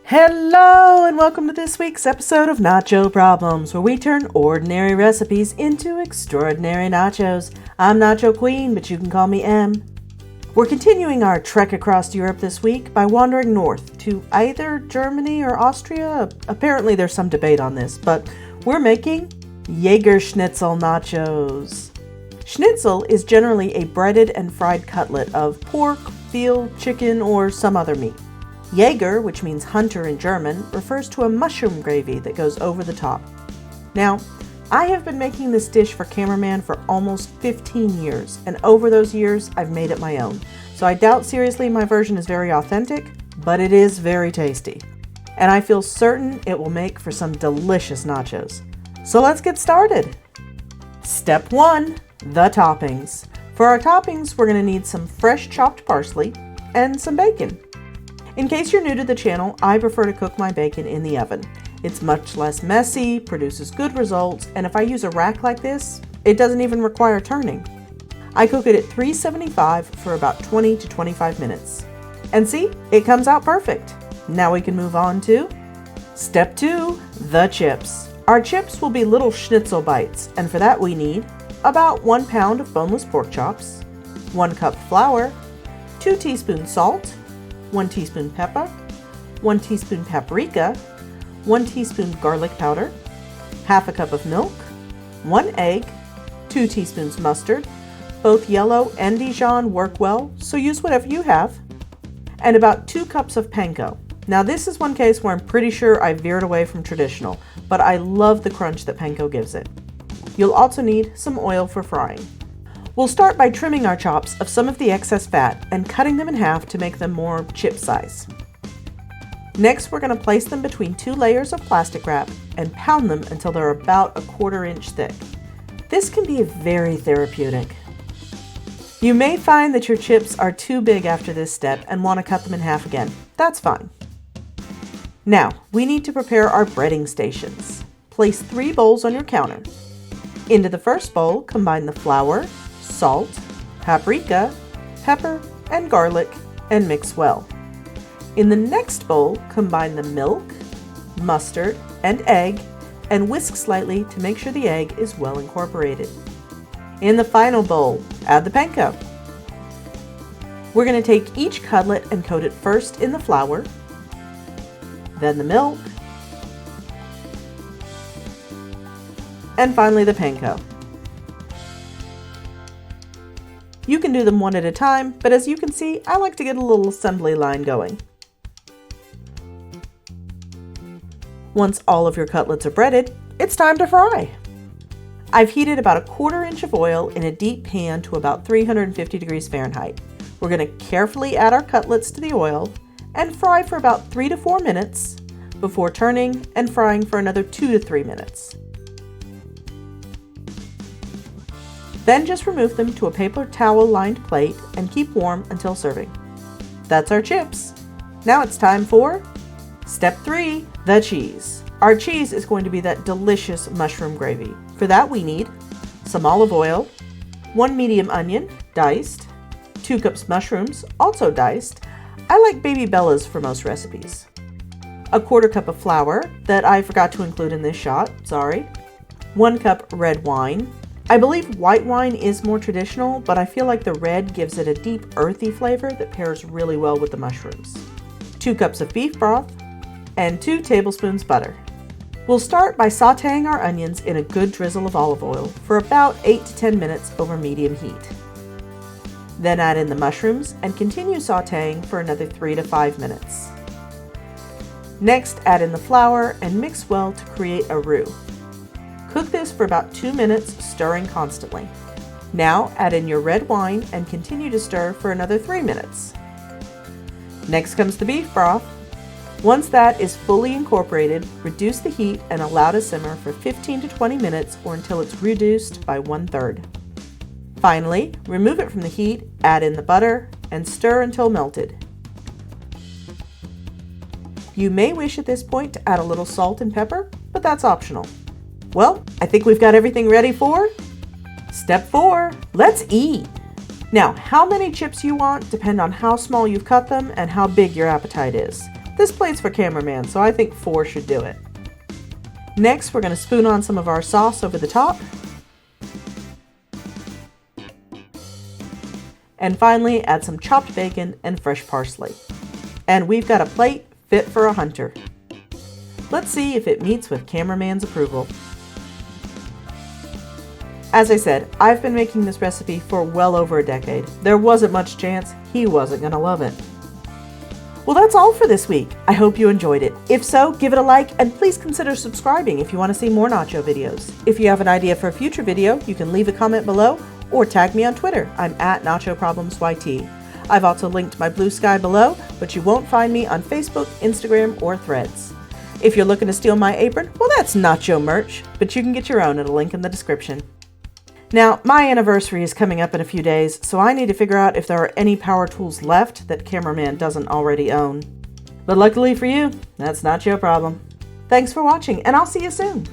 Hello and welcome to this week's episode of Nacho Problems, where we turn ordinary recipes into extraordinary nachos. I'm Nacho Queen, but you can call me M. We're continuing our trek across Europe this week by wandering north to either Germany or Austria. Apparently there's some debate on this, but we're making Jägerschnitzel Nachos. Schnitzel is generally a breaded and fried cutlet of pork, veal, chicken, or some other meat. Jäger, which means hunter in German, refers to a mushroom gravy that goes over the top. Now, I have been making this dish for Cameraman for almost 15 years, and over those years, I've made it my own. So I doubt seriously my version is very authentic, but it is very tasty. And I feel certain it will make for some delicious nachos. So let's get started. Step 1, the toppings. For our toppings, we're going to need some fresh chopped parsley and some bacon. In case you're new to the channel, I prefer to cook my bacon in the oven. It's much less messy, produces good results, and if I use a rack like this, it doesn't even require turning. I cook it at 375 for about 20 to 25 minutes. And see, it comes out perfect. Now we can move on to Step 2, the chips. Our chips will be little schnitzel bites, and for that we need about 1 pound of boneless pork chops, 1 cup flour, 2 teaspoons salt, 1 teaspoon pepper, 1 teaspoon paprika, 1 teaspoon garlic powder, half a cup of milk, 1 egg, 2 teaspoons mustard, both yellow and Dijon work well, so use whatever you have, and about 2 cups of panko. Now this is one case where I'm pretty sure I veered away from traditional, but I love the crunch that panko gives it. You'll also need some oil for frying. We'll start by trimming our chops of some of the excess fat and cutting them in half to make them more chip size. Next, we're going to place them between 2 layers of plastic wrap and pound them until they're about 1/4 inch thick. This can be very therapeutic. You may find that your chips are too big after this step and want to cut them in half again. That's fine. Now, we need to prepare our breading stations. Place 3 bowls on your counter. Into the first bowl, combine the flour, salt, paprika, pepper, and garlic, and mix well. In the next bowl, combine the milk, mustard, and egg, and whisk slightly to make sure the egg is well incorporated. In the final bowl, add the panko. We're going to take each cutlet and coat it first in the flour, then the milk, and finally the panko. You can do them one at a time, but as you can see, I like to get a little assembly line going. Once all of your cutlets are breaded, it's time to fry. I've heated about 1/4 inch of oil in a deep pan to about 350 degrees Fahrenheit. We're going to carefully add our cutlets to the oil and fry for about 3 to 4 minutes before turning and frying for another 2 to 3 minutes. Then just remove them to a paper towel lined plate and keep warm until serving. That's our chips. Now it's time for Step 3, the cheese. Our cheese is going to be that delicious mushroom gravy. For that we need some olive oil, 1 medium onion, diced, 2 cups mushrooms, also diced. I like baby bellas for most recipes. 1/4 cup of flour that I forgot to include in this shot, sorry. 1 cup red wine. I believe white wine is more traditional, but I feel like the red gives it a deep earthy flavor that pairs really well with the mushrooms. 2 cups of beef broth, and 2 tablespoons butter. We'll start by sauteing our onions in a good drizzle of olive oil for about 8 to 10 minutes over medium heat. Then add in the mushrooms and continue sauteing for another 3 to 5 minutes. Next, add in the flour and mix well to create a roux. Cook this for about 2 minutes, stirring constantly. Now add in your red wine and continue to stir for another 3 minutes. Next comes the beef broth. Once that is fully incorporated, reduce the heat and allow to simmer for 15 to 20 minutes or until it's reduced by 1/3. Finally, remove it from the heat, add in the butter, and stir until melted. You may wish at this point to add a little salt and pepper, but that's optional. Well, I think we've got everything ready for Step 4, let's eat. Now, how many chips you want depend on how small you've cut them and how big your appetite is. This plate's for cameraman, so I think 4 should do it. Next, we're going to spoon on some of our sauce over the top. And finally, add some chopped bacon and fresh parsley. And we've got a plate fit for a hunter. Let's see if it meets with cameraman's approval. As I said, I've been making this recipe for well over a decade. There wasn't much chance he wasn't gonna love it. Well, that's all for this week. I hope you enjoyed it. If so, give it a like and please consider subscribing if you want to see more nacho videos. If you have an idea for a future video, you can leave a comment below or tag me on Twitter. I'm at NachoProblemsYT. I've also linked my Blue Sky below, but you won't find me on Facebook, Instagram, or Threads. If you're looking to steal my apron, well, that's nacho merch, but you can get your own at a link in the description. Now, my anniversary is coming up in a few days, so I need to figure out if there are any power tools left that cameraman doesn't already own. But luckily for you, that's not your problem. Thanks for watching, and I'll see you soon.